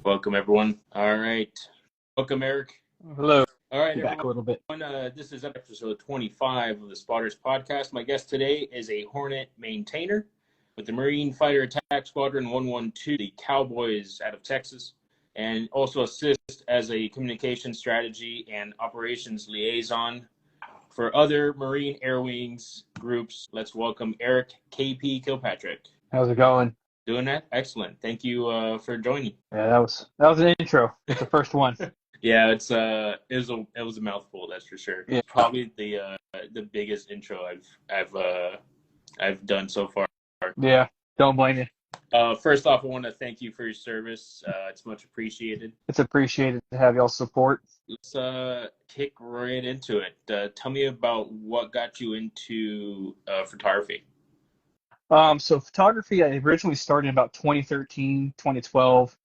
Welcome, everyone. All right. Welcome, Eric. Hello. All right, Back everyone. a little bit. This is episode 25 of the Spotters Podcast. My guest today is a Hornet Maintainer with the Marine Fighter Attack Squadron 112, the Cowboys out of Texas, and also assists as a communication strategy and operations liaison for other Marine Air Wings groups. Let's welcome Eric Kilpatrick. How's it going? Doing that? Excellent. Thank you for joining. Yeah, that was an intro. It's the first one. Yeah, it was a mouthful, that's for sure. Yeah. Probably the biggest intro I've done so far. Yeah, don't blame you. First off, I want to thank you for your service. It's much appreciated. It's appreciated to have y'all support. Let's kick right into it. Tell me about what got you into photography. So photography, I originally started in about 2013, 2012.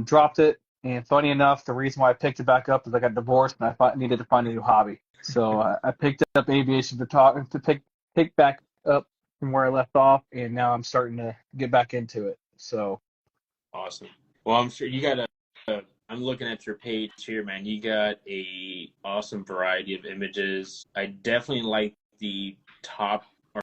Dropped it, and funny enough, the reason why I picked it back up is I got divorced and I needed to find a new hobby. So I picked up aviation photography to pick back up from where I left off, and now I'm starting to get back into it. So awesome. Well, I'm sure you got I'm looking at your page here, man. You got a awesome variety of images. I definitely like the top or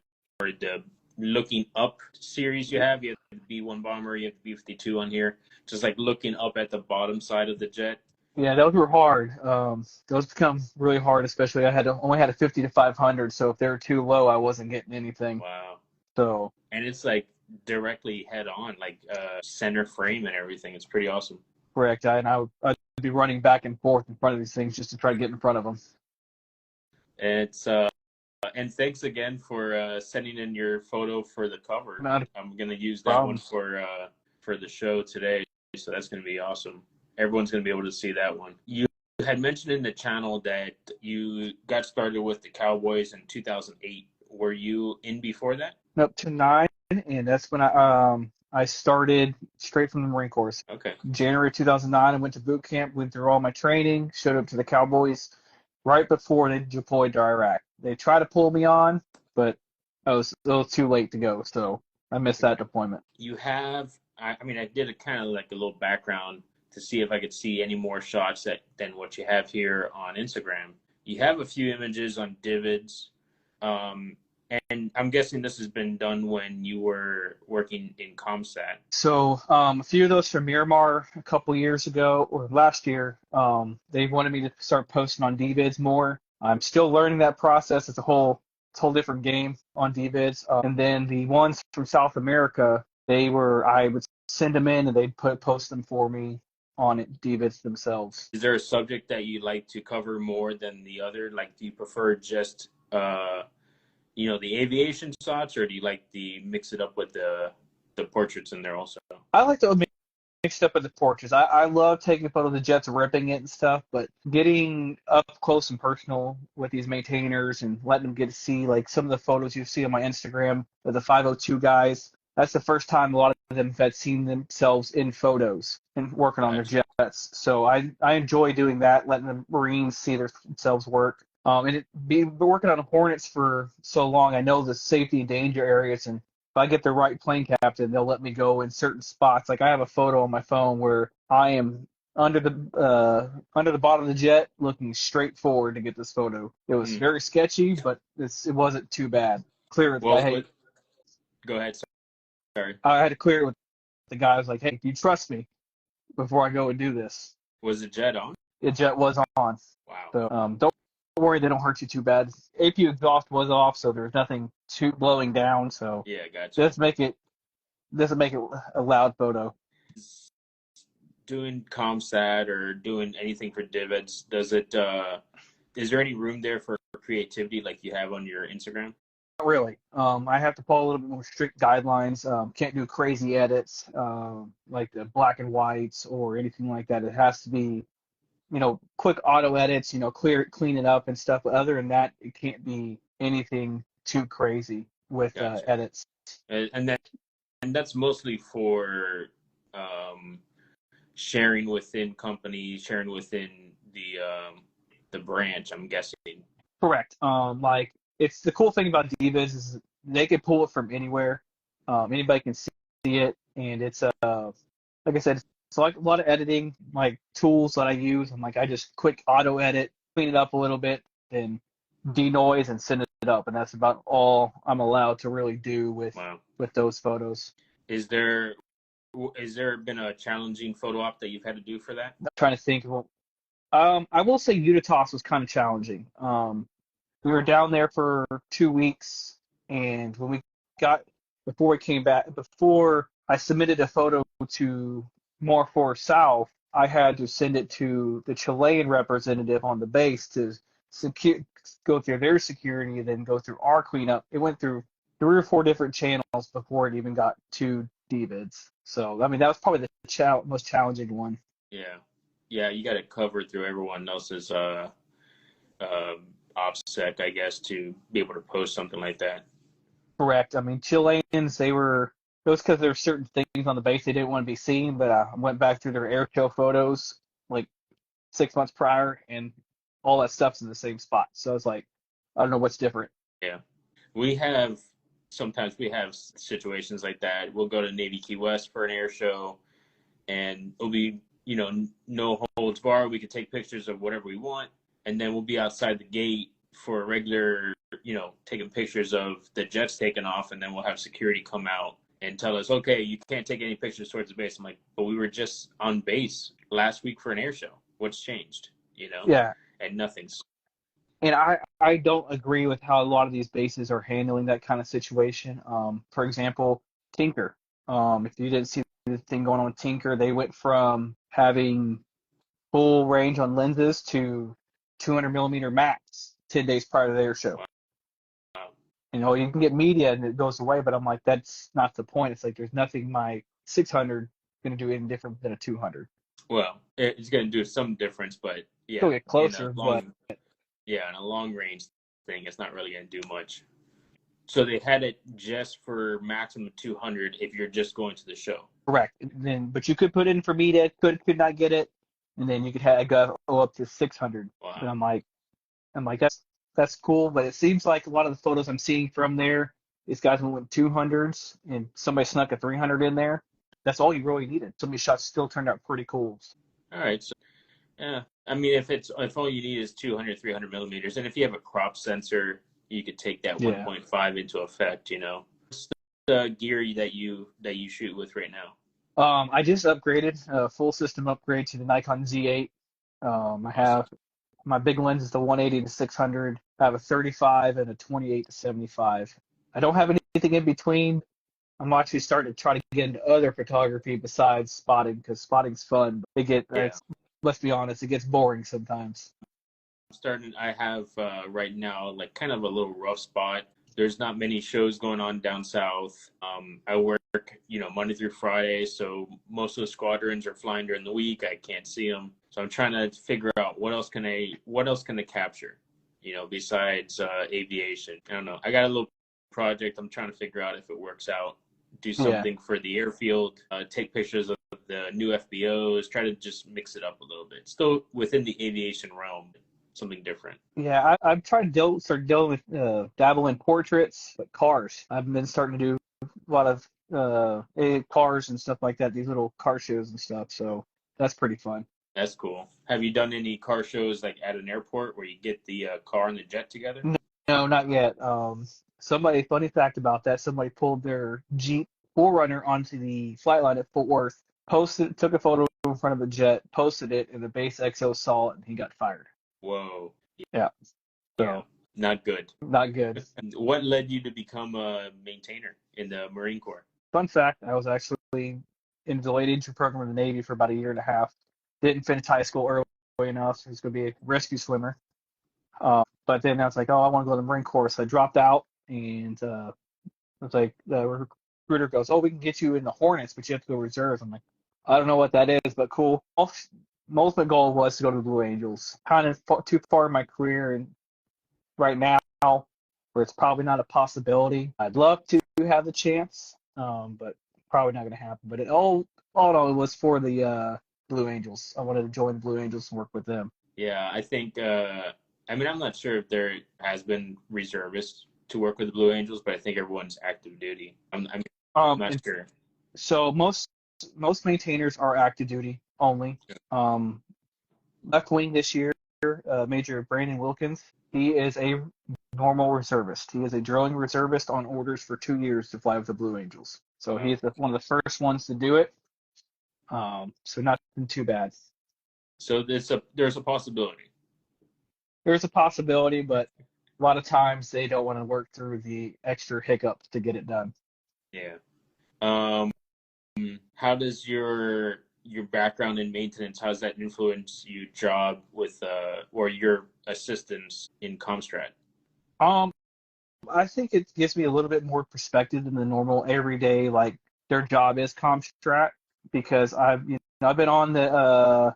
the looking up series you have. You have the B-1 bomber, you have the B-52 on here. Just like looking up at the bottom side of the jet. Yeah, those were hard. Those become really hard, especially I only had a 50 to 500, so if they were too low, I wasn't getting anything. Wow. So. And it's like directly head on, like center frame and everything. It's pretty awesome. Correct. I'd be running back and forth in front of these things just to try to get in front of them. It's and thanks again for sending in your photo for the cover. I'm gonna use that one for the show today, so that's gonna be awesome. Everyone's gonna be able to see that one. You had mentioned in the channel that you got started with the Cowboys in 2008. Were you in before that? Nope, 2009, and that's when I started straight from the Marine Corps. Okay. January 2009, I went to boot camp, went through all my training, showed up to the Cowboys right before they deployed to Iraq. They tried to pull me on, but I was a little too late to go, so I missed that deployment. You have, I did a kind of like a little background to see if I could see any more shots than what you have here on Instagram. You have a few images on divots, and I'm guessing this has been done when you were working in CommStat. So a few of those from Miramar a couple years ago, or last year, they wanted me to start posting on DVids more. I'm still learning that process. It's a whole different game on DVids. And then the ones from South America, I would send them in and they'd post them for me on DVids themselves. Is there a subject that you like to cover more than the other? Like, do you prefer just the aviation shots, or do you like the mix it up with the portraits in there also? I like to mix it up with the portraits. I love taking a photo of the jets, ripping it and stuff, but getting up close and personal with these maintainers and letting them get to see like some of the photos you see on my Instagram of the 502 guys. That's the first time a lot of them have seen themselves in photos and working on their jets. So I enjoy doing that, letting the Marines see themselves work. And been working on Hornets for so long, I know the safety and danger areas, and if I get the right plane captain, they'll let me go in certain spots. Like I have a photo on my phone where I am under the bottom of the jet, looking straight forward to get this photo. It was very sketchy, but it wasn't too bad. Clear it. Go ahead. Sorry. I had to clear it with the guy. I was like, "Hey, do you trust me before I go and do this?" Was the jet on? The jet was on. Wow. So don't worry, they don't hurt you too bad. AP exhaust was off, so there's nothing too blowing down. So yeah, gotcha. Doesn't make it a loud photo. Doing CommStat or doing anything for divots, is there any room there for creativity like you have on your Instagram? Not really. I have to follow a little bit more strict guidelines. Can't do crazy edits like the black and whites or anything like that. It has to be, quick auto edits, clean it up and stuff. But other than that, it can't be anything too crazy with edits. And that's mostly for sharing within companies, sharing within the branch, I'm guessing. Correct. Like it's the cool thing about DVids is they can pull it from anywhere. Anybody can see it, and it's like I said, So like a lot of editing, like tools that I use, I'm like I just quick auto edit, clean it up a little bit, then denoise and send it up, and that's about all I'm allowed to really do Wow. with those photos. Is there been a challenging photo op that you've had to do for that? I'm trying to think. Well, I will say Unitas was kind of challenging. We were down there for 2 weeks, and when we got before we came back, before I submitted a photo to More for South, I had to send it to the Chilean representative on the base to go through their security, and then go through our cleanup. It went through 3 or 4 different channels before it even got to DVids. So I mean that was probably the most challenging one. Yeah. Yeah, you got to cover through everyone else's uh, OPSEC, I guess, to be able to post something like that. Correct. I mean, Chileans, it was because there were certain things on the base they didn't want to be seen, but I went back through their air show photos like 6 months prior, and all that stuff's in the same spot. So it's like, I don't know what's different. Yeah. Sometimes we have situations like that. We'll go to Navy Key West for an air show, and it'll be, no holds barred. We can take pictures of whatever we want, and then we'll be outside the gate for a regular, taking pictures of the jets taking off, and then we'll have security come out and tell us, okay, you can't take any pictures towards the base. I'm like, but we were just on base last week for an air show. What's changed? Yeah. And nothing's. And I don't agree with how a lot of these bases are handling that kind of situation. For example, Tinker. If you didn't see the thing going on with Tinker, they went from having full range on lenses to 200 millimeter max 10 days prior to the air show. Wow. You can get media and it goes away, but I'm like, that's not the point. It's like there's nothing my 600 going to do any different than a 200. Well, it's going to do some difference, but yeah, Still get closer, but yeah, in a long range thing, it's not really going to do much. So they had it just for maximum 200 if you're just going to the show. Correct. But you could put in for media, could not get it, and then you could go up to 600. Wow. And I'm like that's cool, but it seems like a lot of the photos I'm seeing from there, these guys went with 200s, and somebody snuck a 300 in there. That's all you really needed. Some of these shots still turned out pretty cool. All right, so yeah, I mean, if all you need is 200, 300 millimeters, and if you have a crop sensor, you could take that 1.5 into effect. What's the gear that you shoot with right now? I just upgraded a full system upgrade to the Nikon Z8. I have my big lens is the 180 to 600. I have a 35 and a 28 to 75. I don't have anything in between. I'm actually starting to try to get into other photography besides spotting, because spotting's fun. Let's be honest, it gets boring sometimes. I have right now like kind of a little rough spot. There's not many shows going on down south. I work, Monday through Friday, so most of the squadrons are flying during the week. I can't see them, so I'm trying to figure out what else can I capture, besides aviation. I don't know. I got a little project. I'm trying to figure out if it works out. Do something for the airfield. Take pictures of the new FBOs. Try to just mix it up a little bit. Still within the aviation realm. Something different. Yeah, I've tried to start dealing with dabble in portraits, but cars. I've been starting to do a lot of cars and stuff like that. These little car shows and stuff. So that's pretty fun. That's cool. Have you done any car shows like at an airport where you get the car and the jet together? No, not yet. Funny fact about that, somebody pulled their Jeep 4Runner onto the flight line at Fort Worth, took a photo in front of the jet, posted it, and the base XO saw it, and he got fired. Whoa. Yeah. So yeah. Not good. Not good. What led you to become a maintainer in the Marine Corps? Fun fact, I was actually in the delayed entry program in the Navy for about a year and a half. Didn't finish high school early enough, so I was going to be a rescue swimmer. But then I was like, I want to go to the Marine Corps. So I dropped out, and I was like, the recruiter goes, we can get you in the Hornets, but you have to go reserves. I'm like, I don't know what that is, but cool. My ultimate goal was to go to the Blue Angels. Kind of too far in my career, and right now, where it's probably not a possibility. I'd love to have the chance, but probably not going to happen. But it was for the Blue Angels. I wanted to join the Blue Angels and work with them. Yeah, I think. I'm not sure if there has been reservists to work with the Blue Angels, but I think everyone's active duty. I'm not sure. So most most maintainers are active duty only. Left wing this year, Major Brandon Wilkins, he is a normal reservist. He is a drilling reservist on orders for 2 years to fly with the Blue Angels. So he's one of the first ones to do it. So not too bad. So there's a possibility. There's a possibility, but a lot of times they don't want to work through the extra hiccups to get it done. Yeah. How does your background in maintenance, how does that influence your job with or your assistance in Comstrat? I think it gives me a little bit more perspective than the normal everyday, like their job is Comstrat, because I've been on the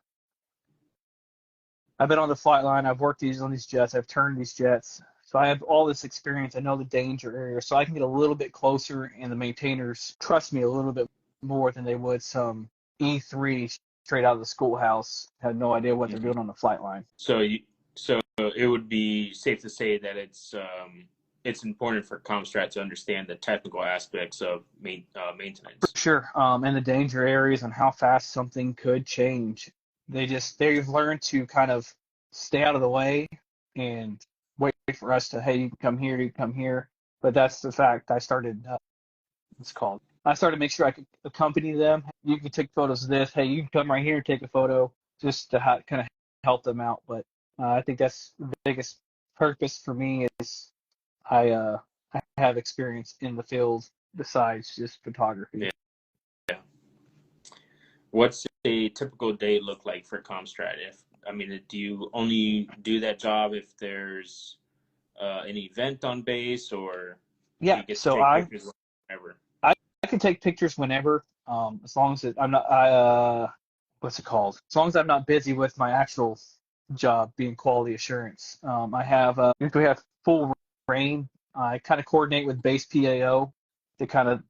flight line. I've worked on these jets. I've turned these jets. So I have all this experience. I know the danger area, so I can get a little bit closer, and the maintainers trust me a little bit more than they would some E3 straight out of the schoolhouse, had no idea what they're doing on the flight line. So it would be safe to say that it's important for Comstrat to understand the technical aspects of maintenance. For sure, and the danger areas and how fast something could change. They've learned to kind of stay out of the way and wait for us to, hey, you can come here, you can come here. But that's the fact. I started to make sure I could accompany them. You can take photos of this. Hey, you can come right here and take a photo, just to kind of help them out. But I think that's the biggest purpose for me is I have experience in the field besides just photography. Yeah. What's a typical day look like for Comstrat? Do you only do that job if there's an event on base, or yeah? you get So I can take pictures whenever, as long as I'm not what's it called? As long as I'm not busy with my actual job being quality assurance. If we have full rain, I kind of coordinate with base PAO to kind of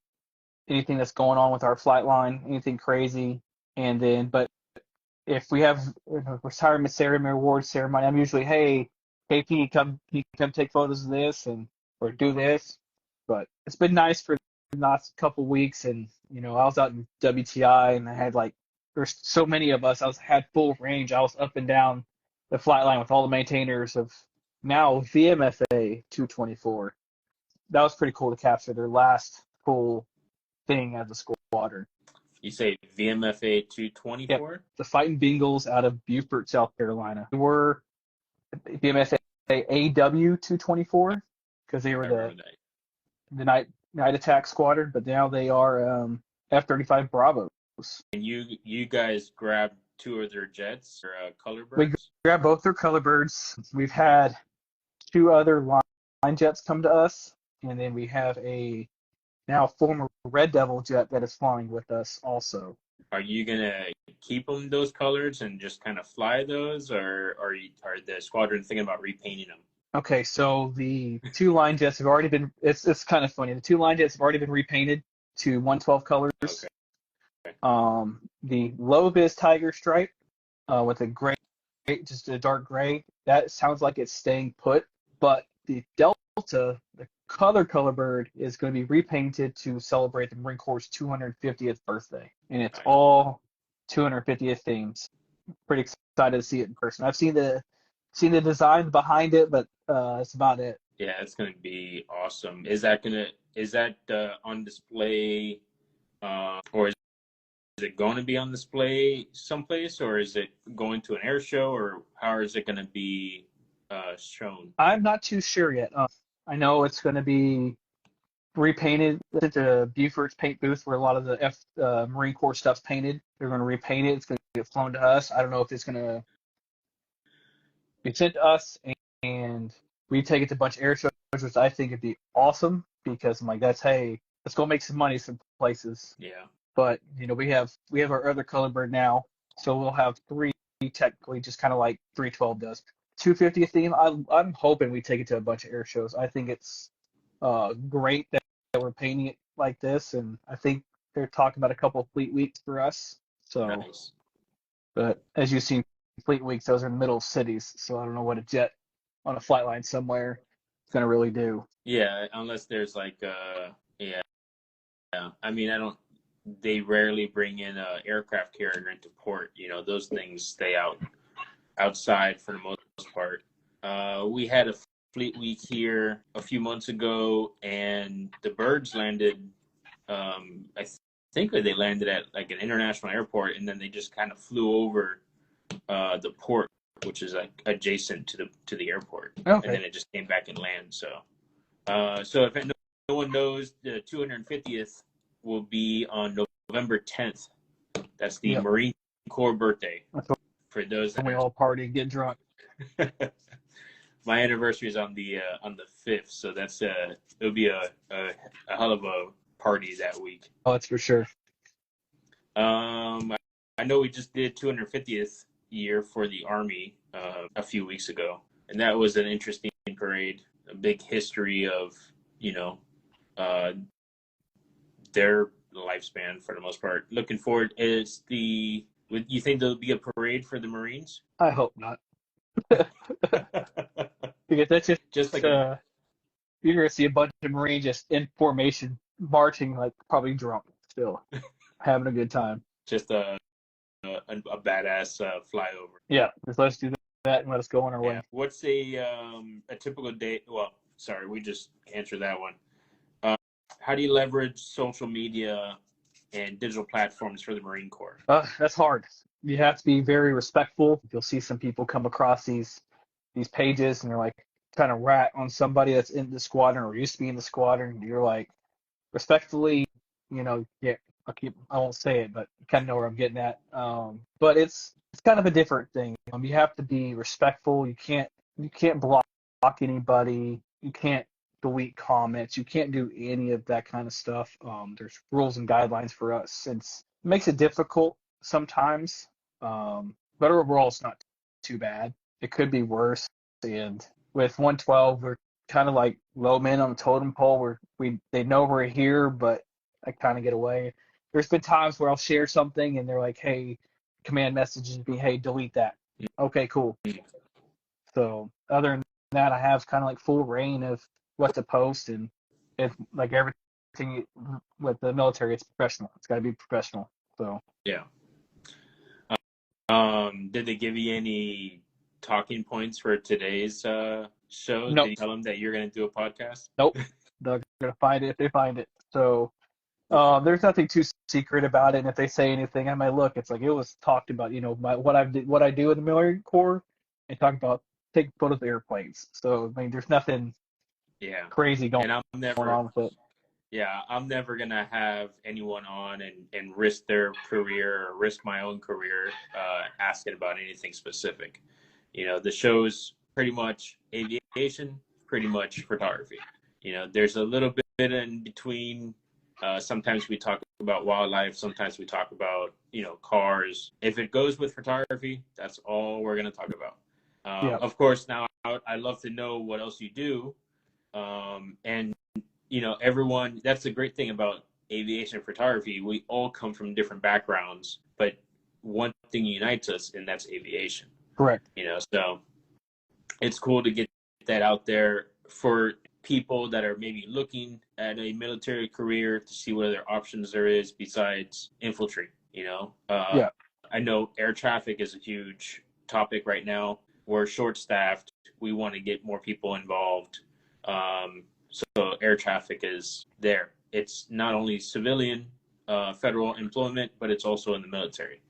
anything that's going on with our flight line, anything crazy, and then but if we have a retirement ceremony, award ceremony, I'm usually, hey, KP, come take photos of this or do this. But it's been nice for the last couple weeks, and I was out in WTI, and I had there's so many of us. Had full range. I was up and down the flight line with all the maintainers of now VMFA-112. That was pretty cool to capture their last full thing as a squadron. You say VMFA-124? Yep. The Fighting Bengals out of Beaufort, South Carolina. They were VMFA-AW-224 because they were the night attack squadron, but now they are F-35 Bravos. And you guys grabbed two of their jets or color birds? We grabbed both their color birds. We've had two other line jets come to us, and then we have a now former Red Devil jet that is flying with us also. Are you gonna keep them those colors and just kind of fly those, or are the squadron thinking about repainting them? Okay, so the two line jets have already been. It's kind of funny. The two line jets have already been repainted to 112 colors. Okay. The low vis tiger stripe with a gray, just a dark gray. That sounds like it's staying put, but the Delta, the color bird, is going to be repainted to celebrate the Marine Corps' 250th birthday, and it's all 250th themes. Pretty excited to see it in person. I've seen the design behind it, but that's about it. Yeah, it's going to be awesome. Is that on display, or is it going to be on display someplace, or is it going to an air show, or how is it going to be shown? I'm not too sure yet. I know it's going to be repainted at the Beaufort's paint booth where a lot of the Marine Corps stuff's painted. They're going to repaint it. It's going to get flown to us. I don't know if it's going to be sent to us and we take it to a bunch of air shows, which I think would be awesome because I'm like, let's go make some money some places. Yeah. But we have our other color bird now, so we'll have three technically, just kind of like 312 does. 250th theme. I'm hoping we take it to a bunch of air shows. I think it's great that we're painting it like this, and I think they're talking about a couple of fleet weeks for us. So, nice. But as you've seen, fleet weeks, those are in the middle of cities, so I don't know what a jet on a flight line somewhere is going to really do. Yeah, unless there's yeah. I mean, they rarely bring in a aircraft carrier into port. Those things stay outside for the most part. We had a fleet week here a few months ago, and the birds landed. I think they landed at like an international airport, and then they just kind of flew over the port, which is like adjacent to the airport, Okay. and then it just came back and landed. So if no one knows, the 250th will be on November 10th. That's the Marine Corps birthday. For those that we all party and get drunk. My anniversary is on the 5th, so that's it'll be a hell of a party that week. Oh, that's for sure. I know we just did 250th year for the Army a few weeks ago, and that was an interesting parade. A big history of their lifespan for the most part. Looking forward. You think there'll be a parade for the Marines? I hope not. Because that's just like you're gonna see a bunch of Marines just in formation marching, like probably drunk, still having a good time. Just a badass flyover. Yeah, just let's do that and let us go on our way. What's a typical day? Well, sorry, we just answered that one. How do you leverage social media and digital platforms for the Marine Corps? That's hard. You have to be very respectful. You'll see some people come across these pages and they're like trying to rat on somebody that's in the squadron or used to be in the squadron. You're like, respectfully, I won't say it, but you kind of know where I'm getting at. But it's kind of a different thing. You have to be respectful. You can't block anybody. You can't delete comments. You can't do any of that kind of stuff. There's rules and guidelines for us. It makes it difficult sometimes, but overall it's not too bad. It could be worse. And with 112, we're kind of like low men on the totem pole where they know we're here, but I kind of get away. There's been times where I'll share something and they're like, hey, command messages me, hey, delete that. Okay, cool. So other than that, I have kind of like full reign of what to post, and it's like everything with the military, it's professional. It's got to be professional. So yeah. Did they give you any talking points for today's show? Nope. Did you tell them that you're going to do a podcast? Nope. They're going to find it if they find it. So there's nothing too secret about it. And if they say anything, I might look. It's like it was talked about, what I do in the Marine Corps, and talk about taking photos of airplanes. So I mean, there's nothing crazy going on with it. Yeah, I'm never gonna have anyone on and risk their career or risk my own career asking about anything specific. The show's pretty much aviation, pretty much photography. There's a little bit in between. Sometimes we talk about wildlife. Sometimes we talk about cars. If it goes with photography, that's all we're gonna talk about. Of course, now I'd love to know what else you do, and everyone. That's the great thing about aviation photography. We all come from different backgrounds, but one thing unites us, and that's aviation. Correct. So it's cool to get that out there for people that are maybe looking at a military career to see what other options there is besides infantry. I know air traffic is a huge topic right now. We're short-staffed. We want to get more people involved. So air traffic is there. It's not only civilian federal employment, but it's also in the military.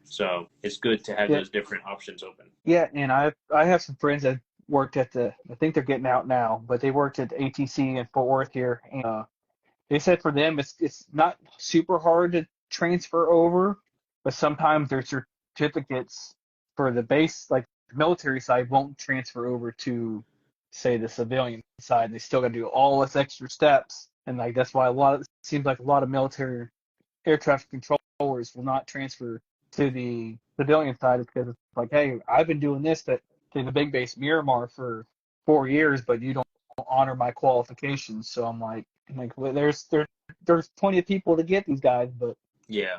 So it's good to have those different options open. Yeah, and I have some friends that worked at I think they're getting out now, but they worked at ATC in Fort Worth here, and they said for them it's not super hard to transfer over, but sometimes their certificates for the base, like the military side, won't transfer over to, say, the civilian side. They still got to do all this extra steps, and like that's why it seems like a lot of military air traffic controllers will not transfer to the civilian side, because it's like, hey, I've been doing this to the big base Miramar for 4 years, but you don't honor my qualifications. So I'm like well, there's plenty of people to get these guys, but yeah,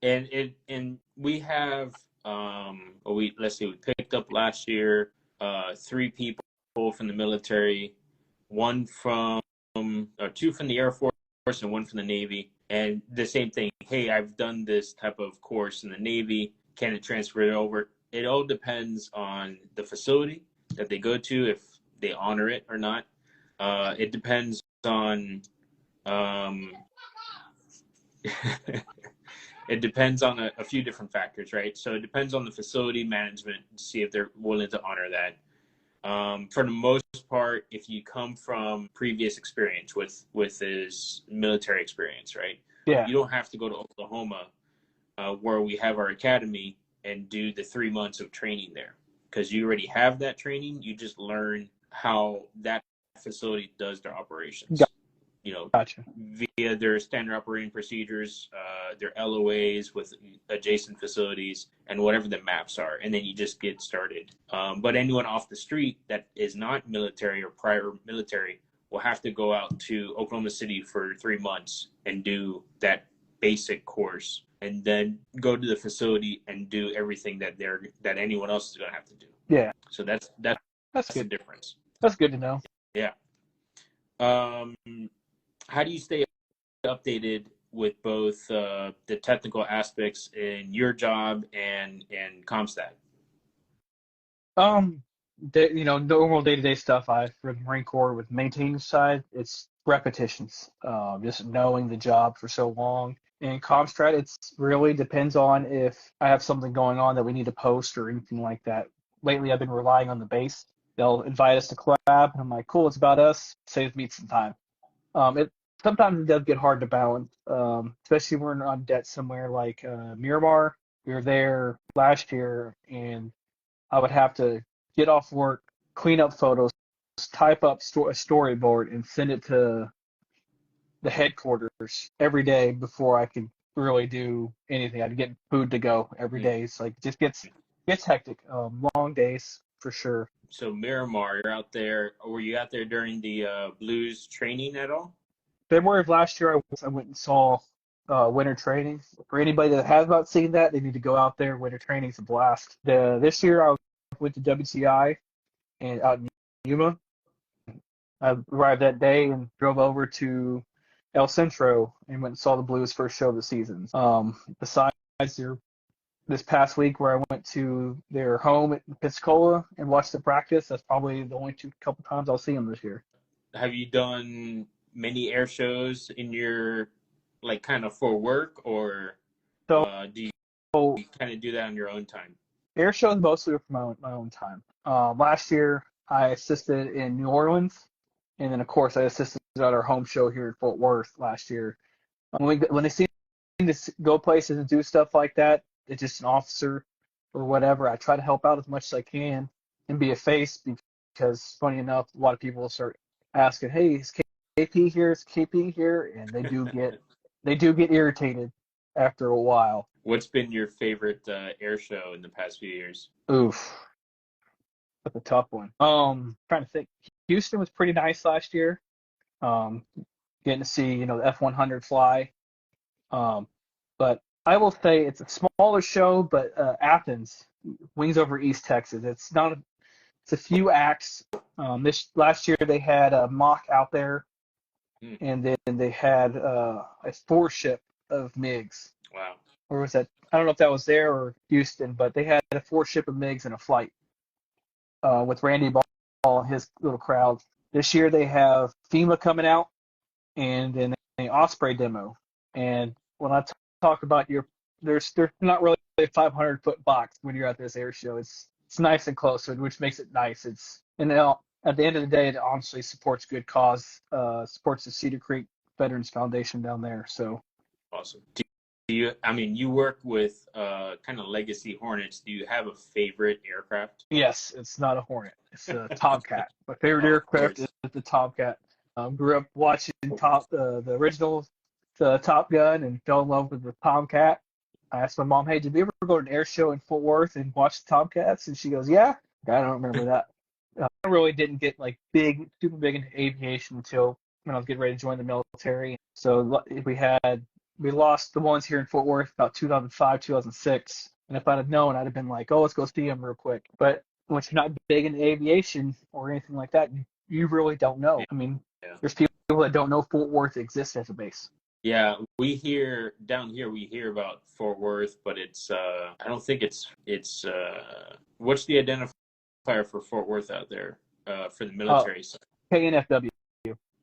and we have let's see, we picked up last year 3 people from the military, 2 from the Air Force and 1 from the Navy. And the same thing, hey, I've done this type of course in the Navy. Can it transfer it over? It all depends on the facility that they go to, if they honor it or not. It depends on um, it depends on a few different factors, right? So it depends on the facility management to see if they're willing to honor that. For the most part, if you come from previous experience with this military experience, right? Yeah. You don't have to go to Oklahoma, where we have our academy, and do the 3 months of training there, because you already have that training. You just learn how that facility does their operations. Gotcha. Via their standard operating procedures, their LOAs with adjacent facilities, and whatever the maps are, and then you just get started. But anyone off the street that is not military or prior military will have to go out to Oklahoma City for 3 months and do that basic course, and then go to the facility and do everything that anyone else is going to have to do. Yeah. So that's good. The difference. That's good to know. Yeah. How do you stay updated with both the technical aspects in your job and CommStat? Normal day-to-day stuff. For the Marine Corps with maintaining side, it's repetitions. Just knowing the job for so long. In Comstrat, it's really depends on if I have something going on that we need to post or anything like that. Lately, I've been relying on the base. They'll invite us to collab, and I'm like, cool, it's about us. Saves me some time. It sometimes it does get hard to balance, especially when we're on debt somewhere like Miramar. We were there last year, and I would have to get off work, clean up photos, type up a storyboard, and send it to the headquarters every day before I could really do anything. I'd get food to go every day. It's like it just gets hectic. Long days for sure. So Miramar, you're out there. Were you out there during the Blues training at all? February of last year, I went and saw winter training. For anybody that has not seen that, they need to go out there. Winter training's a blast. This year, I went to WCI and out in Yuma. I arrived that day and drove over to El Centro and went and saw the Blues' first show of the season. Besides this past week where I went to their home at Pensacola and watched the practice, that's probably the only couple times I'll see them this year. Have you done many air shows in your, like, kind of for work, or do you kind of do that on your own time? Air shows mostly are for my own time. Last year, I assisted in New Orleans, and then, of course, I assisted at our home show here in Fort Worth last year. When they see me to go places and do stuff like that, it's just an officer or whatever. I try to help out as much as I can and be a face, because, funny enough, a lot of people will start asking, "Hey, is KP here? Is KP here?" And they do get irritated after a while. What's been your favorite air show in the past few years? Oof, that's a tough one. Trying to think. Houston was pretty nice last year. Getting to see the F-100 fly. But I will say it's a smaller show, but Athens, Wings Over East Texas. It's a few acts. This last year they had a mock out there, and then they had a 4-ship of MiGs. Wow. Or was that? I don't know if that was there or Houston, but they had a 4-ship of MiGs in a flight with Randy Ball and his little crowd. This year they have FEMA coming out, and then an Osprey demo. And when I talk about there's not really a 500-foot box when you're at this air show. It's nice and close, which makes it nice. At the end of the day, it honestly supports good cause. Supports the Cedar Creek Veterans Foundation down there. So awesome. You work with kind of legacy Hornets. Do you have a favorite aircraft? Yes, it's not a Hornet. It's a Tomcat. My favorite aircraft is the Tomcat. Grew up watching the original Top Gun and fell in love with the Tomcat. I asked my mom, "Hey, did we ever go to an air show in Fort Worth and watch the Tomcats?" And she goes, "Yeah." I don't remember that. I really didn't get super big into aviation until when I was getting ready to join the military. So we lost the ones here in Fort Worth about 2005, 2006. And if I'd have known, I'd have been like, "Oh, let's go see them real quick." But once you're not big into aviation or anything like that, you really don't know. I mean, there's people that don't know Fort Worth exists as a base. Yeah, we hear down here. We hear about Fort Worth, but it's I don't think it's what's the identifier for Fort Worth out there for the Uh, military side? KNFW.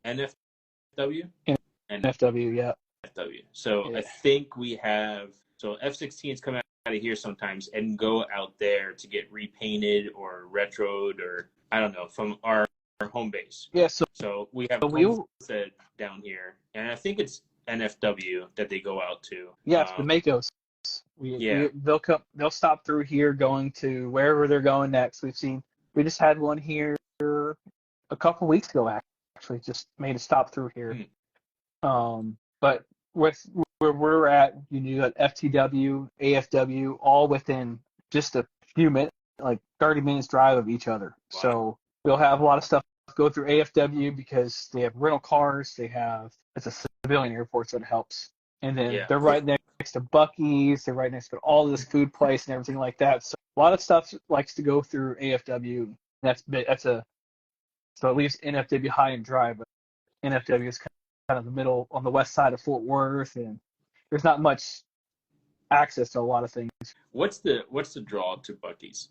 NFW and NFW, yeah. FW. So I Yeah. think we have F-16s come out of here sometimes and go out there to get repainted or retroed or I don't know from our home base. Yeah, So we have we home set down here, and I think it's NFW that they go out to. yeah, it's the Makos. Yeah. They'll stop through here going to wherever they're going next. We just had one here a couple weeks ago actually, just made a stop through here. But with where we're at, you got FTW, AFW, all within just a few minutes, like 30 minutes drive of each other. Wow. So we'll have a lot of stuff go through AFW because they have rental cars. It's a civilian airport, so it helps. And then they're right next to Buc-ee's. They're right next to all this food place and everything like that. So a lot of stuff likes to go through AFW. So it leaves NFW high and dry, but NFW is kind of the middle on the west side of Fort Worth, and there's not much access to a lot of things. What's the draw to Buc-ee's?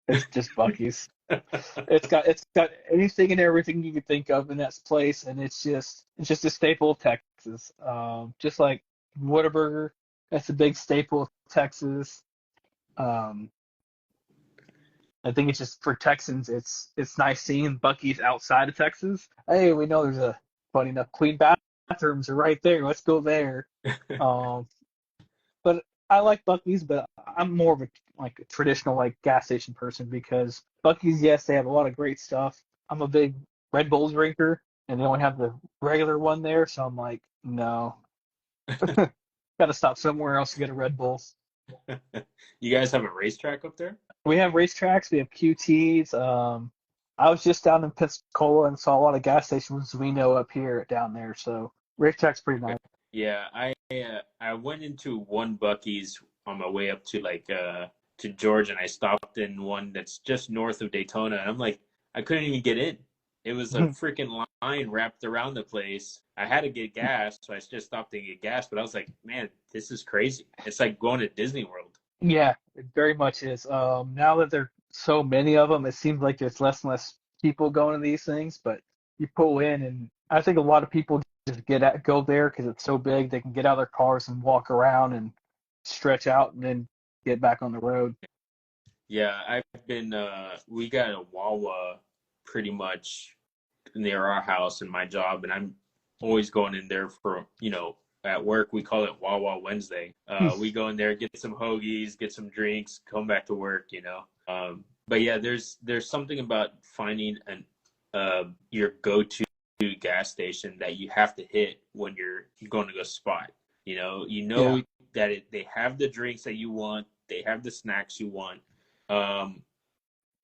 It's just Buc-ee's. It's got anything and everything you could think of in that place, and it's just a staple of Texas. Just like Whataburger, that's a big staple of Texas. I think it's just for Texans, it's nice seeing Buc-ee's outside of Texas. Hey, we know there's a funny enough clean bathrooms are right there. Let's go there. But I like Buc-ee's, but I'm more of a traditional gas station person because Buc-ee's, yes, they have a lot of great stuff. I'm a big Red Bull drinker, and they only have the regular one there, so I'm like, no, got to stop somewhere else to get a Red Bull. You guys have a racetrack up there? We have racetracks. We have QTs. I was just down in Pensacola and saw a lot of gas stations we know up here down there. So racetrack's pretty nice. Yeah, I went into one Buc-ee's on my way up to to Georgia, and I stopped in one that's just north of Daytona, and I'm like, I couldn't even get in. It was a freaking line wrapped around the place. I had to get gas, so I just stopped to get gas. But I was like, man, this is crazy. It's like going to Disney World. Yeah, it very much is. Now that there's so many of them, it seems like there's less and less people going to these things. But you pull in, and I think a lot of people just go there because it's so big. They can get out of their cars and walk around and stretch out, and then get back on the road. Yeah, I've been. We got a Wawa pretty much near our house and my job, and I'm always going in there for at work, we call it Wawa Wednesday. We go in there, get some hoagies, get some drinks, come back to work, But yeah, there's something about finding your go-to gas station that you have to hit when you're going to go spot. That they have the drinks that you want, they have the snacks you want.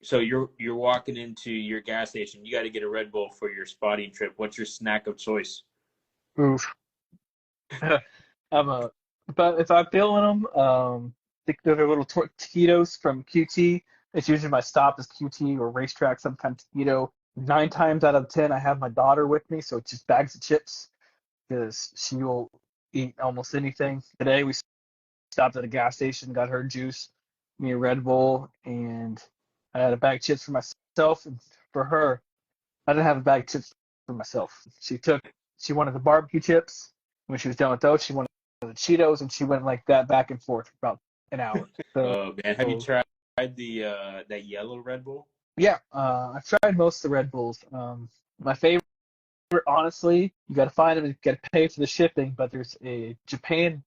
So you're walking into your gas station, you got to get a Red Bull for your spotting trip. What's your snack of choice? Oof. But if I'm feeling them, I think they're little taquitos from QT. It's usually my stop is QT or racetrack, sometimes taquito. 9 times out of 10, I have my daughter with me, so it's just bags of chips because she will eat almost anything. Today we stopped at a gas station, got her juice, me a Red Bull, and I had a bag of chips for myself, and for her, I didn't have a bag of chips for myself. She wanted the barbecue chips. When she was done with those, she wanted the Cheetos, and she went like that back and forth for about an hour. So, oh man, have you tried the that yellow Red Bull? Yeah, I've tried most of the Red Bulls. My favorite, honestly, you got to find them and you got to pay for the shipping. But there's a Japan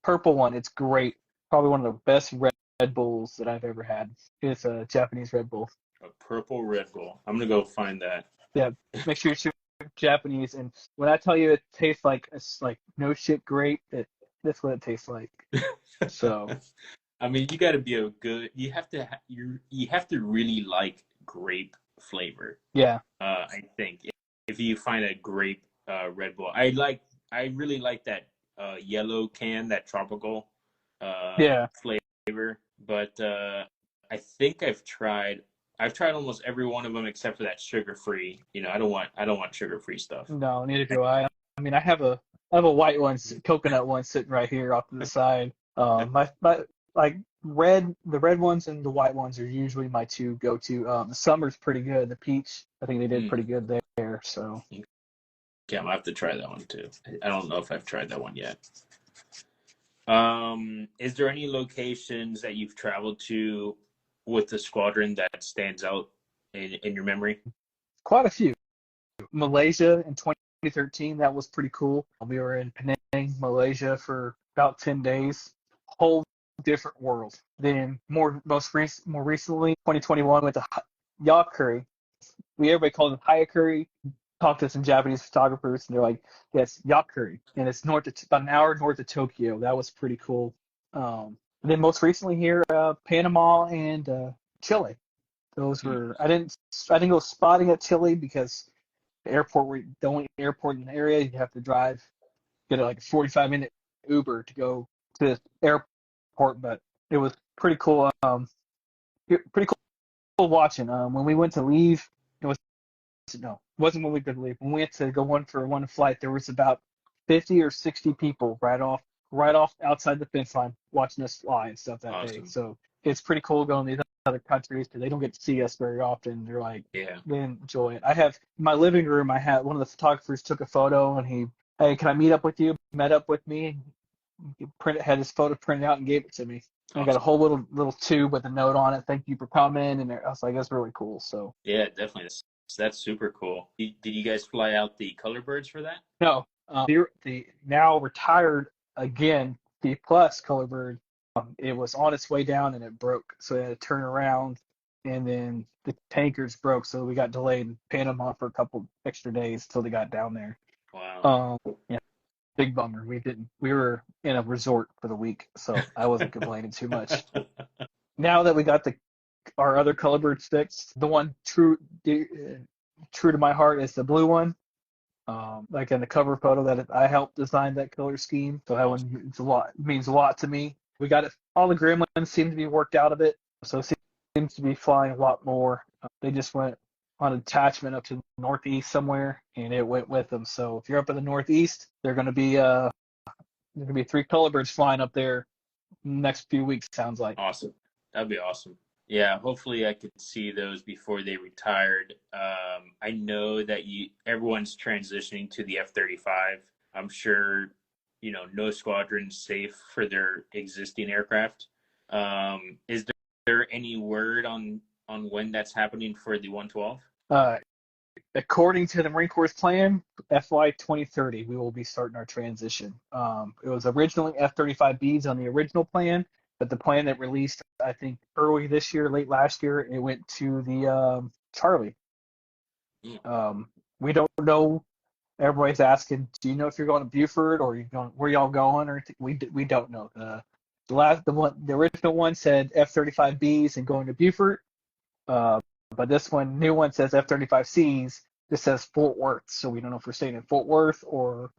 purple one. It's great. Probably one of the best Red Bulls that I've ever had. It's a Japanese Red Bull. A purple Red Bull. I'm gonna go find that. Yeah, make sure you Japanese, and when I tell you it tastes like it's like no shit great, that's what it tastes like. So, I mean, you got to be you have to really like grape flavor. Yeah. I think if you find a grape Red Bull, I really like that yellow can, that tropical flavor. But I think I've tried almost every one of them except for that sugar-free. I don't want sugar-free stuff. No, neither do I. mean, I have a white one, coconut one sitting right here off to the side. My like the red ones and the white ones are usually my two go-to. The summer's pretty good. The peach, I think they did pretty good there. So Yeah, I'll have to try that one too. I don't know if I've tried that one yet. Is there any locations that you've traveled to with the squadron that stands out in your memory? quite a few. Malaysia in 2013, that was pretty cool. We were in Penang, Malaysia for about 10 days. Whole different world. Then more recently, 2021 went to Yakuri. Everybody calls it Hayakuri. Talked to some Japanese photographers, and they're like, "Yes, Yakuri," and it's about an hour north of Tokyo. That was pretty cool. Then most recently here, Panama and Chile. Those were I didn't go spotting at Chile because the only airport in the area, you have to get like a 45-minute Uber to go to the airport, but it was pretty cool. Pretty cool watching. When we went to leave, it was no, it wasn't when we could leave. When we had to go one flight, there was about 50 or 60 people right off outside the fence line watching us fly and stuff that day. Awesome. So it's pretty cool going to these other countries because they don't get to see us very often. They're like, Yeah. they enjoy it. I have in my living room. I had one of the photographers took a photo and hey, can I meet up with you? Met up with me. Had his photo printed out and gave it to me. Awesome. I got a whole little tube with a note on it. Thank you for coming. And I was like, that's really cool. So Yeah, definitely. That's super cool. Did you guys fly out the color birds for that? no, the now retired again B plus color bird. It was on its way down and it broke, so it had to turn around, and then the tankers broke, so we got delayed in Panama for a couple extra days till they got down there. Wow. Yeah, big bummer. We were in a resort for the week, so I wasn't complaining too much. Now that we got our other color birds fixed, the one true to my heart is the blue one. Like in the cover photo that I helped design that color scheme, so that one means a lot to me. We got it. All the gremlins seem to be worked out of it, so it seems to be flying a lot more. They just went on a detachment up to the northeast somewhere, and it went with them. So if you're up in the northeast, there're going to be 3 color birds flying up there next few weeks. Sounds like. Awesome. That'd be awesome. Yeah, hopefully I could see those before they retired. I know that everyone's transitioning to the F-35. I'm sure, no squadron's safe for their existing aircraft. Is there any word on when that's happening for the 112? According to the Marine Corps' plan, FY 2030, we will be starting our transition. It was originally F-35Bs on the original plan, but the plan that released, I think, early this year, late last year, it went to the Charlie. We don't know. Everybody's asking, do you know if you're going to Buford or where y'all going? Or we don't know. The original one said F-35Bs and going to Buford. But this new one says F-35Cs. This says Fort Worth, so we don't know if we're staying in Fort Worth or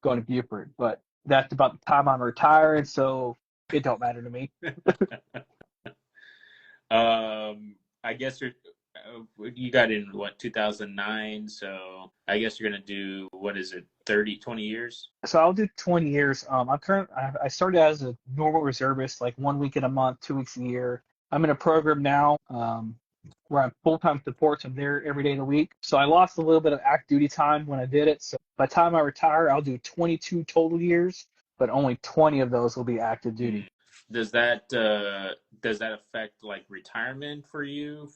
going to Buford. But that's about the time I'm retiring, so it don't matter to me. I guess you got in 2009, so I guess you're gonna do, what is it, 20 years? So I'll do 20 years. I started as a normal reservist, like 1 week in a month, 2 weeks a year. I'm in a program now where I'm full-time support. So I'm there every day of the week. So I lost a little bit of active duty time when I did it. So by the time I retire, I'll do 22 total years, but only 20 of those will be active duty. Does that affect like retirement for you?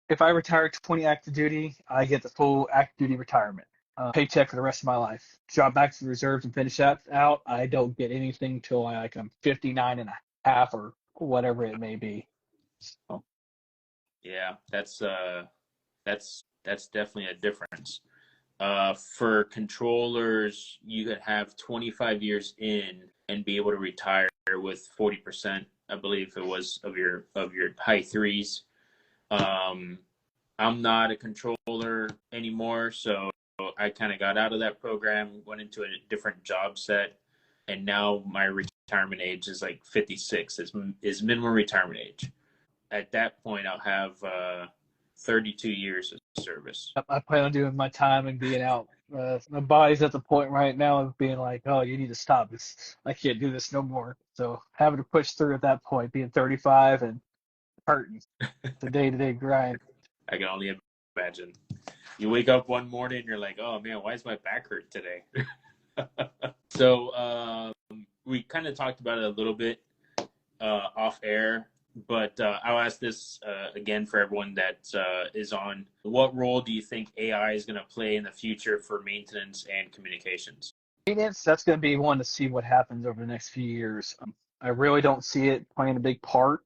If I retire 20 active duty, I get the full active duty retirement paycheck for the rest of my life. Drop back to the reserves and finish that out. I don't get anything till I'm 59 and a half or whatever it may be. So. Yeah, that's definitely a difference. For controllers, you could have 25 years in and be able to retire with 40%, I believe it was, of your high threes. I'm not a controller anymore, so I kind of got out of that program, went into a different job set, and now my retirement age is like 56 is minimum retirement age. At that point, I'll have 32 years of service. I plan on doing my time and being out My body's at the point right now of being like, oh, you need to stop this. I can't do this no more. So having to push through at that point, being 35 and hurting. It's a day-to-day grind. I can only imagine. You wake up one morning and you're like, oh man, why is my back hurt today? So we kind of talked about it a little bit off air, but I'll ask this again for everyone that is on. What role do you think AI is going to play in the future for maintenance and communications? Maintenance, that's going to be one to see what happens over the next few years. I really don't see it playing a big part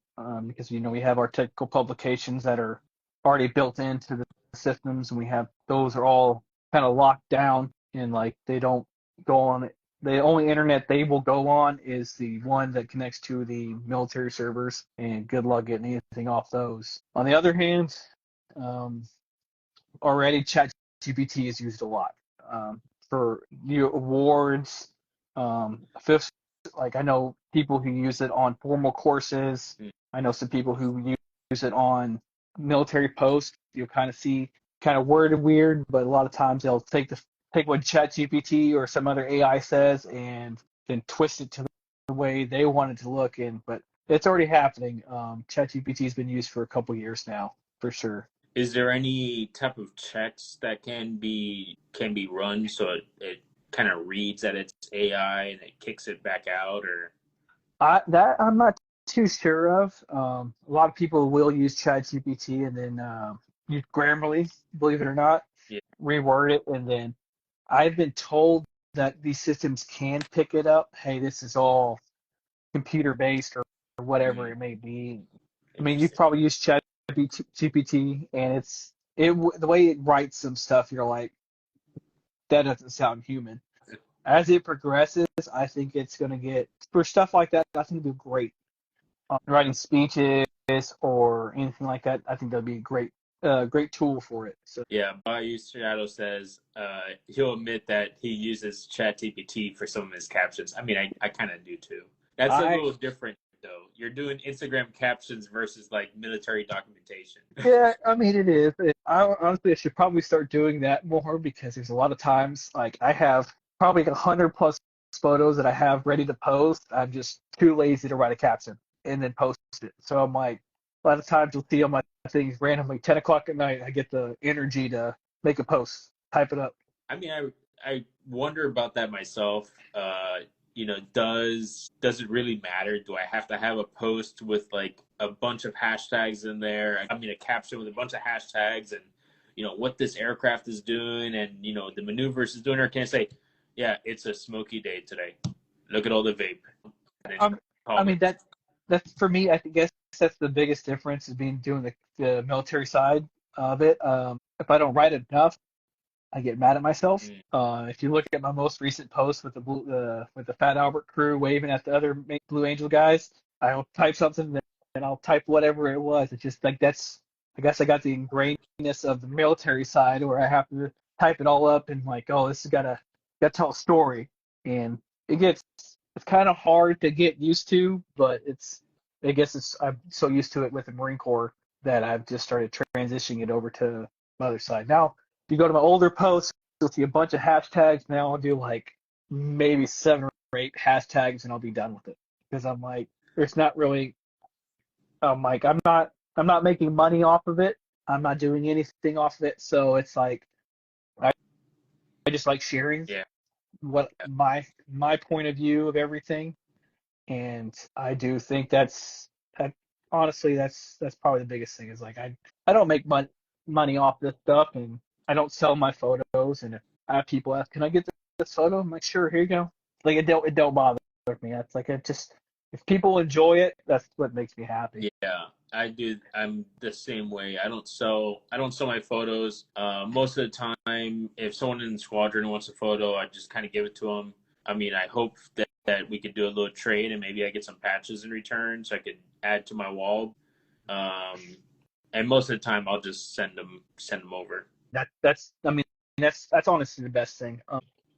because, we have our technical publications that are already built into the systems, and we have those are all kind of locked down and like they don't go on. The only internet they will go on is the one that connects to the military servers, and good luck getting anything off those. On the other hand, already ChatGPT is used a lot for awards. Fifth, like I know people who use it on formal courses. I know some people who use it on military posts. You'll kind of see kind of worded weird, but a lot of times they'll take what ChatGPT or some other AI says and then twist it to the way they want it to look in. But it's already happening. ChatGPT has been used for a couple years now, for sure. Is there any type of checks that can be run so it kind of reads that it's AI and it kicks it back out, or That I'm not too sure of. A lot of people will use ChatGPT and then use Grammarly, believe it or not, yeah. reword it, and then I've been told that these systems can pick it up. Hey, this is all computer based or whatever it may be. I mean, you've probably used ChatGPT, and the way it writes some stuff, you're like, that doesn't sound human. As it progresses, I think it's going to get, for stuff like that, I think it'll be great. Writing speeches or anything like that, I think that'd be a great tool for it. So yeah, Bayou Shadow says he'll admit that he uses ChatGPT for some of his captions. I mean, I kind of do too. That's a little different though. You're doing Instagram captions versus like military documentation. Yeah, I mean it is. Honestly, I should probably start doing that more because there's a lot of times like I have probably 100+ photos that I have ready to post. I'm just too lazy to write a caption and then post it. So I'm like, a lot of times you'll see on my things randomly 10 o'clock at night, I get the energy to make a post, type it up. I mean, I wonder about that myself. Does it really matter? Do I have to have a post with like a bunch of hashtags in there? I mean, a caption with a bunch of hashtags and what this aircraft is doing and the maneuvers is doing, or can I say, yeah, it's a smoky day today. Look at all the vape. I mean that's for me. I guess that's the biggest difference is doing the military side of it. If I don't write enough, I get mad at myself. If you look at my most recent post with the Fat Albert crew waving at the other Blue Angel guys, I'll type something and I'll type whatever it was. It's just like I guess I got the ingrainedness of the military side where I have to type it all up and like, oh, this has got to tell a story, and it's kind of hard to get used to, but I'm so used to it with the Marine Corps that I've just started transitioning it over to the other side. Now, if you go to my older posts, you'll see a bunch of hashtags. Now I'll do like maybe 7 or 8 hashtags and I'll be done with it because I'm like, there's not really. I'm like, I'm not making money off of it. I'm not doing anything off of it. So it's like, I just like sharing what my point of view of everything, and I do think honestly that's probably the biggest thing is like I don't make money off this stuff, and I don't sell my photos, and if I have people ask, can I get this photo? I'm like, sure, here you go. Like it don't bother me. That's like it just, if people enjoy it, that's what makes me happy. Yeah, I do. I'm the same way. I don't sell my photos. Most of the time, if someone in the squadron wants a photo, I just kind of give it to them. I mean, I hope that we could do a little trade and maybe I get some patches in return so I could add to my wall. And most of the time, I'll just send them over. That's honestly the best thing.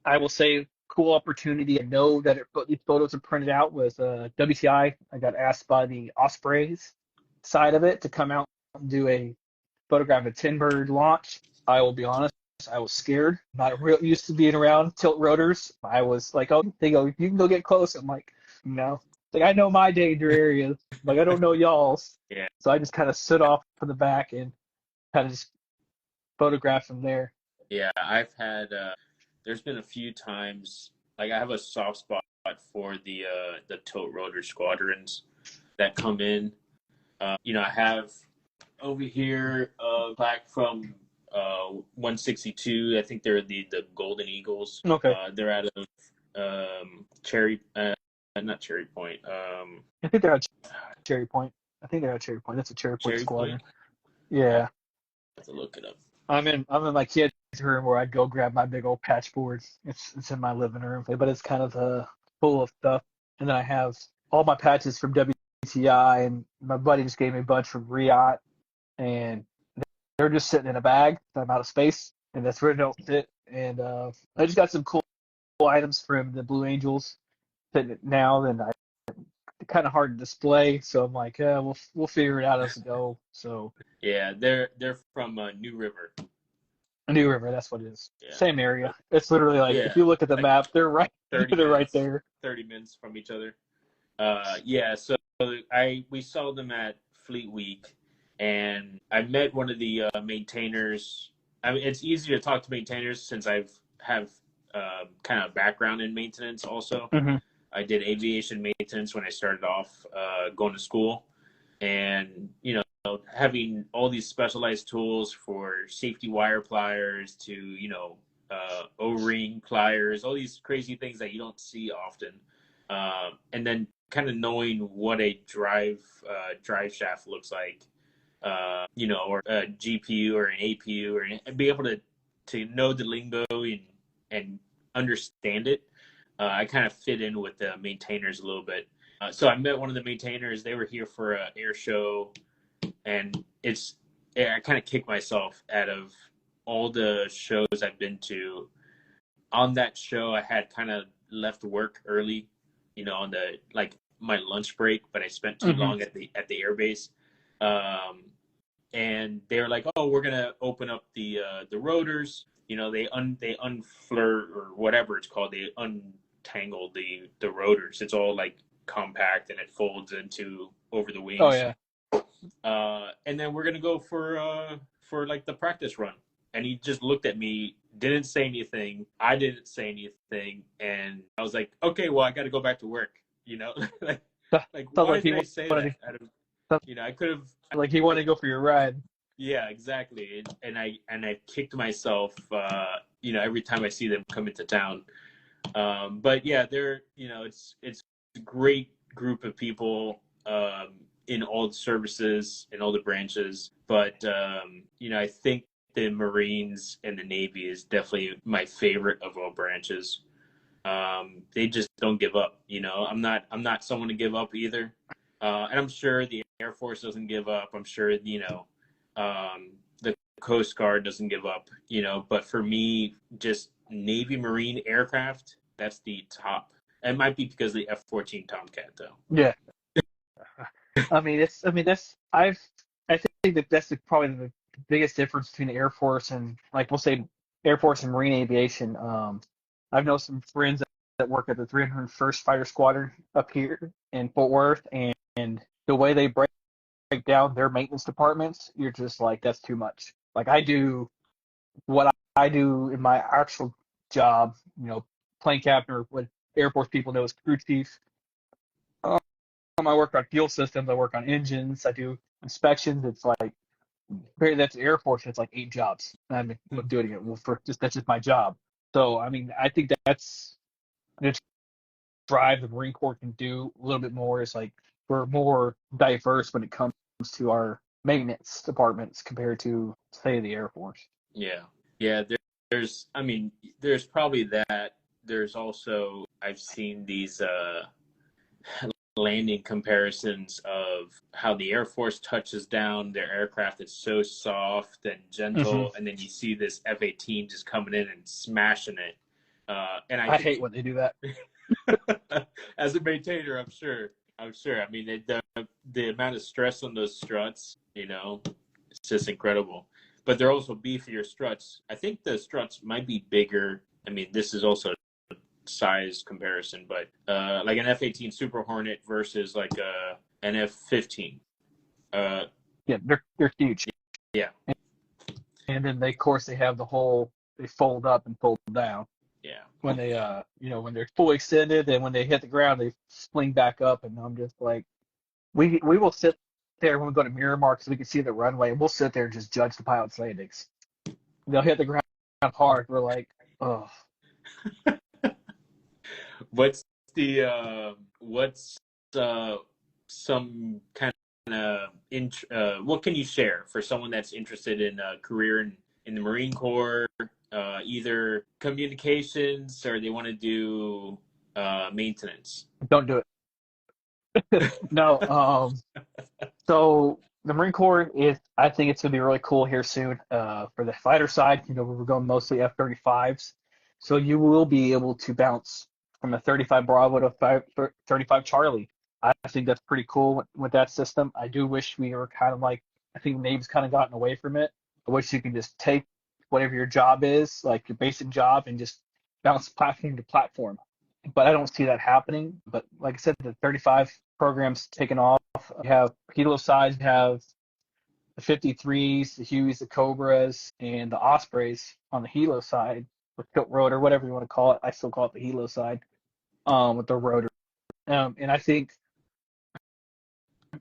I will say, cool opportunity. I know that these photos are printed out with WTI. I got asked by the Ospreys side of it to come out and do a photograph of Tinbird launch. I will be honest, I was scared. Not real used to being around tilt rotors. I was like, oh, they go, you can go get close. I'm like, no. Like, I know my danger areas. Like, I don't know y'all's. Yeah. So I just kind of stood off from the back and kind of just photographed from there. Yeah, I've had there's been a few times, like I have a soft spot for the tote rotor squadrons that come in. I have over here back from 162. I think they're the Golden Eagles. Okay. They're out of Cherry, not Cherry Point. I think they're at Cherry Point. I think they're at Cherry Point. That's a Cherry Point Cherry squadron. Point. Yeah. I have to look it up. I'm in my kid's room where I'd go grab my big old patch board. It's in my living room, but it's kind of full of stuff. And then I have all my patches from WTI, and my buddy just gave me a bunch from Riot, and they're just sitting in a bag. I'm out of space, and that's where they don't fit. And I just got some cool items from the Blue Angels sitting now, and kind of hard to display. So I'm like, we'll figure it out as we go. So Yeah, they're from New River. New River, that's what it is. Yeah. Same area. It's literally like, if you look at the like map, they're right 30 they're right minutes, there. 30 minutes from each other. So we saw them at Fleet Week, and I met one of the maintainers. I mean, it's easy to talk to maintainers since I have kind of background in maintenance also. Mm-hmm. I did aviation maintenance when I started off going to school, and having all these specialized tools for safety wire pliers to O-ring pliers, all these crazy things that you don't see often, and then kind of knowing what a drive shaft looks like, or a GPU or an APU, and be able to know the lingo and understand it. I kind of fit in with the maintainers a little bit. So I met one of the maintainers. They were here for an air show, and I kind of kicked myself out of all the shows I've been to. On that show, I had kind of left work early, on my lunch break, but I spent too long at the airbase. And they were like, "Oh, we're gonna open up the rotors." They unfleur or whatever it's called. They untangle the rotors. It's all like compact and it folds into over the wings. Oh yeah. And then we're gonna go for like the practice run. And he just looked at me, didn't say anything. I didn't say anything, and I was like, okay, well, I got to go back to work. Like why did I say that? I could have. Like he wanted to go for your ride. Yeah, exactly. And I kicked myself, every time I see them come into town. But yeah, they're, it's a great group of people in all the services, in all the branches. But, I think the Marines and the Navy is definitely my favorite of all branches. They just don't give up. I'm not someone to give up either. And I'm sure the Air Force doesn't give up. I'm sure, the Coast Guard doesn't give up, but for me, just Navy Marine aircraft, that's the top. It might be because of the F-14 Tomcat, though. Yeah. I think that that's probably the biggest difference between the Air Force and, like, we'll say Air Force and Marine aviation. I've known some friends that work at the 301st Fighter Squadron up here in Fort Worth, and the way they break down their maintenance departments, you're just like, that's too much. Like, I do what I do in my actual job, plane captain, or what Air Force people know as crew chief. I work on fuel systems. I work on engines. I do inspections. It's like, that's Air Force. It's like 8 jobs. I'm doing it. Well, that's just my job. So, I mean, I think that's the drive the Marine Corps can do a little bit more. Is like, we're more diverse when it comes to our maintenance departments compared to, say, the Air Force. Yeah. There's probably that. There's also, I've seen these landing comparisons of how the Air Force touches down their aircraft. It's so soft and gentle, and then you see this F-18 just coming in and smashing it. And I hate when they do that. As a maintainer, I'm sure. I mean, the amount of stress on those struts, it's just incredible. but they're also beefier struts. I think the struts might be bigger. I mean, this is also a size comparison, but like an F-18 Super Hornet versus like an F-15. Yeah, they're huge. Yeah. And then of course they have they fold up and fold down. Yeah. When they when they're fully extended, and when they hit the ground they spling back up, and I'm just like, we will sit there when we go to Miramar because we can see the runway, and we'll sit there and just judge the pilot's landings. They'll hit the ground hard. We're like, oh. What's some kind of what can you share for someone that's interested in a career in the Marine Corps, either communications or they want to do maintenance? Don't do it. No. So the Marine Corps I think it's going to be really cool here soon. For the fighter side, we're going mostly F-35s. So you will be able to bounce from a 35 Bravo to 35 Charlie. I think that's pretty cool with that system. I do wish we were kind of like, I think Navy's kind of gotten away from it. I wish you can just take whatever your job is, like your basic job, and just bounce platform to platform. But I don't see that happening. But like I said, the 35 program's taken off. You have Hilo sides, you have the 53s, the Hueys, the Cobras, and the Ospreys on the Hilo side with tilt rotor, whatever you want to call it. I still call it the Hilo side, with the rotor. And I think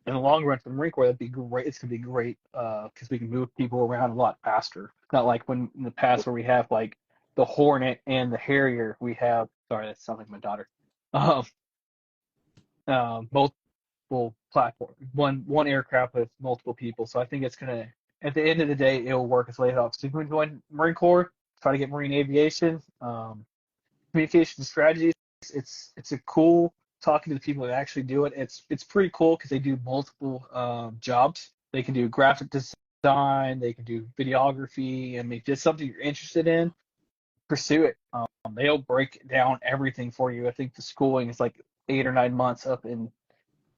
in the long run for the Marine Corps, that'd be great. It's gonna be great because we can move people around a lot faster. Not like when in the past where we have like the Hornet and the Harrier. We have, sorry, that sounds like my daughter. Multiple platform, one aircraft with multiple people. So I think it's gonna, at the end of the day, it'll work its way off. So if you join Marine Corps, try to get Marine aviation, communication strategies. It's a cool talking to the people that actually do it. It's pretty cool because they do multiple jobs. They can do graphic design, they can do videography. I mean, if it's something you're interested in, pursue it. They'll break down everything for you. I think the schooling is like 8 or 9 months up in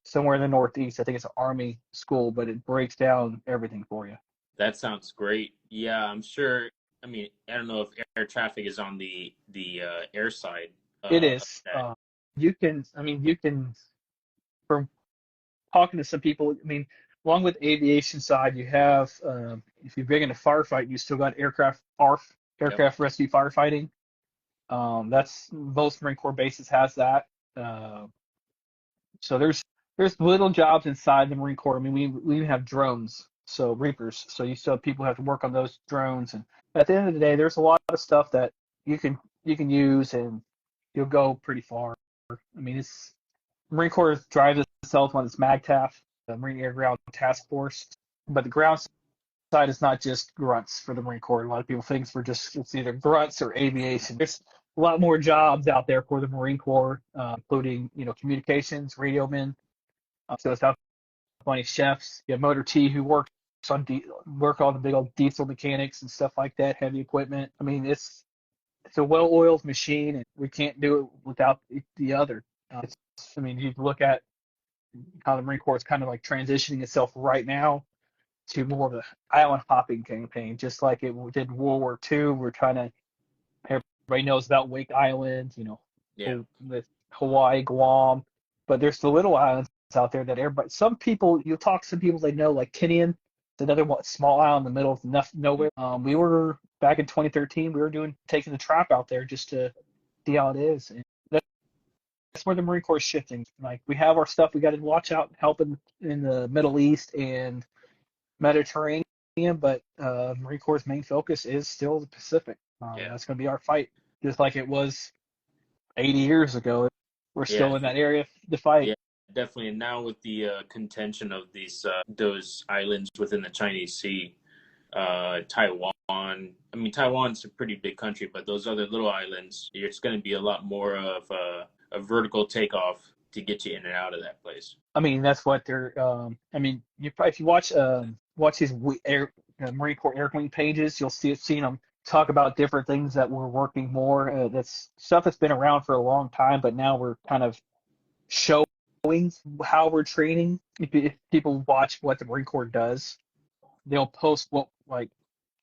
somewhere in the Northeast. I think it's an Army school, but it breaks down everything for you. That sounds great. Yeah, I'm sure. I mean, I don't know if air traffic is on the air side. It is. You can, from talking to some people, I mean, along with aviation side, you have, if you're big into firefight, you still got aircraft rescue firefighting. That's most Marine Corps bases has that. So there's little jobs inside the Marine Corps. I mean, we even have drones, so Reapers. So you still have people who have to work on those drones. And at the end of the day, there's a lot of stuff that you can use, and you'll go pretty far. I mean, Marine Corps drives itself on its MAGTAF, the Marine Air Ground Task Force, but the ground side is not just grunts for the Marine Corps. A lot of people think it's either grunts or aviation. There's a lot more jobs out there for the Marine Corps, including communications, radio men. So it's not funny, chefs. You have Motor T who work on the big old diesel mechanics and stuff like that, heavy equipment. I mean, it's a well-oiled machine, and we can't do it without the other. You look at how the Marine Corps is kind of like transitioning itself right now to more of an island hopping campaign, just like it did in World War II. We're trying to, everybody knows about Wake Island, with Hawaii, Guam, but there's the little islands out there that you'll talk to some people they know, like Tinian, it's another small island in the middle of nowhere. We were, back in 2013, we were taking the trap out there just to see how it is. And that's where the Marine Corps is shifting. Like, we have our stuff we got to watch out and help in the Middle East and Mediterranean, but Marine Corps' main focus is still the Pacific. That's going to be our fight, just like it was 80 years ago. We're still in that area to fight. Yeah, definitely. And now with the contention of those islands within the Chinese Sea, Taiwan. I mean, Taiwan's a pretty big country, but those other little islands, it's going to be a lot more of a vertical takeoff to get you in and out of that place. I mean, that's what they're. If you watch these Marine Corps Air Wing pages, you'll seen them talk about different things that we're working more. That's stuff that's been around for a long time, but now we're kind of showing how we're training. If people watch what the Marine Corps does, they'll post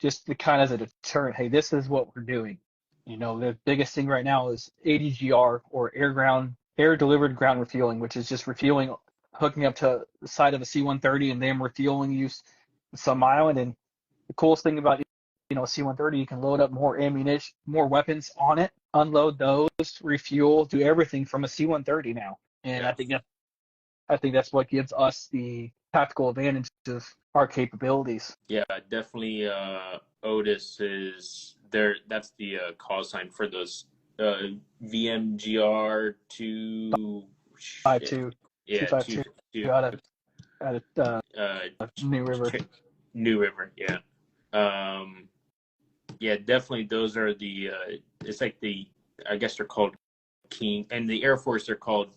just to kind of as a deterrent. Hey, this is what we're doing. You know, the biggest thing right now is ADGR, or air delivered ground refueling, which is just refueling, hooking up to the side of a C-130 and then refueling you some island. And the coolest thing about, you know, a C-130, you can load up more ammunition, more weapons on it, unload those, refuel, do everything from a C-130 now. And Yeah. I think that's what gives us the tactical advantage of our capabilities. Yeah, definitely. Otis is there. That's the call sign for those VMGR two. 5.2, Yeah, 252 out of New River. New River. Yeah. Yeah, definitely. Those are the. It's like I guess they're called King, and the Air Force they're called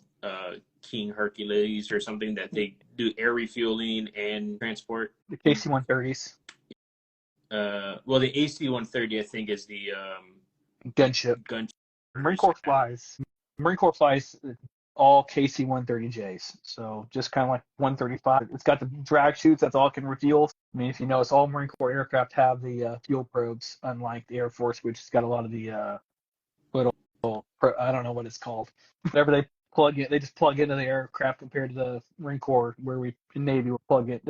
King Hercules or something, that they do air refueling and transport. The KC-130s. Well, the AC-130 I think is the Gunship. Marine Corps flies all KC-130Js. So just kind of like 135. It's got the drag chutes. That's all it can refuel. I mean, if you notice, all Marine Corps aircraft have the fuel probes, unlike the Air Force, which has got a lot of the little, I don't know what it's called. Whatever they plug in, they just plug into the aircraft, compared to the Marine Corps, where we in Navy will plug it,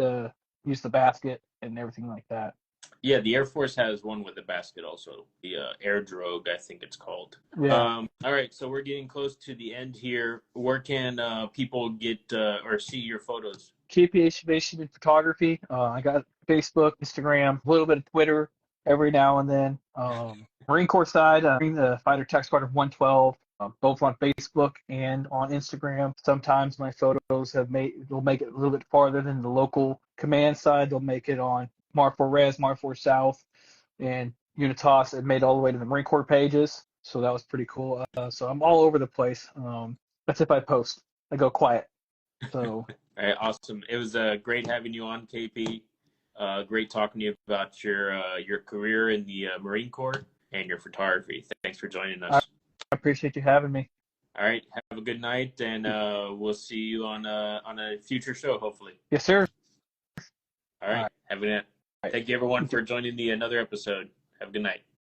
use the basket and everything like that. Yeah, the Air Force has one with a basket also. The Air Drogue, I think it's called. Yeah. All right, so we're getting close to the end here. Where can people get or see your photos? KP Aviation Photography. I got Facebook, Instagram, a little bit of Twitter every now and then. Marine Corps side, the Fighter Tech Squadron 112, both on Facebook and on Instagram. Sometimes my photos they'll make it a little bit farther than the local command side. They'll make it on Mar4 Res, Mar4 South, and Unitas. It made all the way to the Marine Corps pages, so that was pretty cool. So I'm all over the place. That's if I post. I go quiet. So. All right, awesome. It was great having you on, KP. Great talking to you about your career in the Marine Corps and your photography. Thanks for joining us. I appreciate you having me. All right, have a good night, and we'll see you on a future show, hopefully. Yes, sir. All right. Have a good night. Thank you, everyone, for joining another episode. Have a good night.